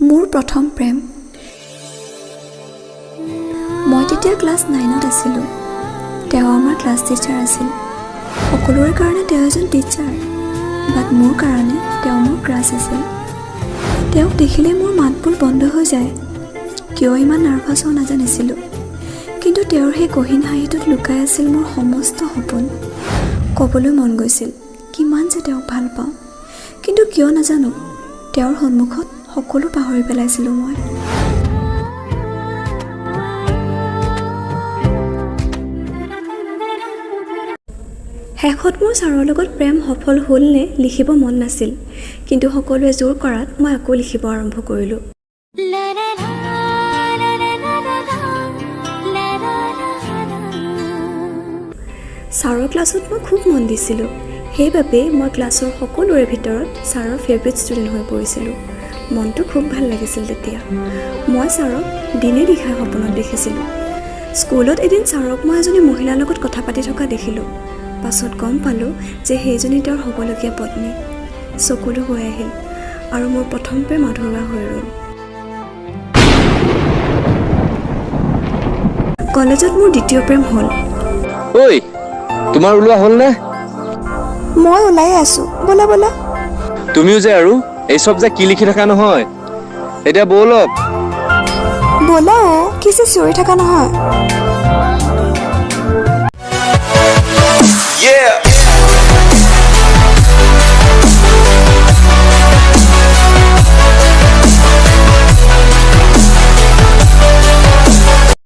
মোৰ প্ৰথম প্ৰেম। মই তেতিয়া ক্লাছ 9ত আছিলোঁ। তেওঁ আমাৰ ক্লাছ টিচাৰ আছিল। সকলোৰে কাৰণে তেওঁ এজন টিচাৰ, বাট মোৰ কাৰণে তেওঁ মোৰ ক্ৰাছ আছিল। তেওঁক দেখিলে মোৰ মাতবোৰ বন্ধ হৈ যায়। কিয় ইমান নাৰ্ভাছ হওঁ নাজানিছিলোঁ, কিন্তু তেওঁৰ সেই গহীন হাঁহিটোত লুকাই আছিল মোৰ সমস্ত সপোন। ক'বলৈ মন গৈছিল কিমান যে তেওঁক ভাল পাওঁ, কিন্তু কিয় নাজানো তেওঁৰ সন্মুখত সকলো পাহৰি পেলাইছিলোঁ মই। শেষত মোৰ ছাৰৰ লগত প্ৰেম সফল হ'ল নে লিখিব মন নাছিল, কিন্তু সকলোৱে জোৰ কৰাত মই আকৌ লিখিব আৰম্ভ কৰিলোঁ। ছাৰৰ ক্লাছত মই খুব মন দিছিলোঁ। সেইবাবে মই ক্লাছৰ সকলোৰে ভিতৰত ছাৰৰ ফেভৰেট ষ্টুডেণ্ট হৈ পৰিছিলোঁ। মনটো খুব ভাল লাগিছিল তেতিয়া। মই ছাৰক দিনে নিশাই সপোনত দেখিছিলোঁ। স্কুলত এদিন ছাৰক মই এজনী মহিলাৰ লগত কথা পাতি থকা দেখিলোঁ। পাছত গম পালোঁ যে সেইজনী তেওঁৰ হ'বলগীয়া পত্নী। চকুলো হৈ আহিল আৰু মোৰ প্ৰথম প্ৰেম আধৰুৱা হৈ ৰ'ল। কলেজত মোৰ দ্বিতীয় প্ৰেম হ'ল। ঐ, তোমাৰ ওলোৱা হ'ল নে? মই ওলাই আছোঁ, ব'লা ব'লা। তুমিও যে আৰু এই চব যে কি লিখি থকা নহয়, এতিয়া ব'লক। ব'লা অ', কি যে চিঞৰি থকা নহয়।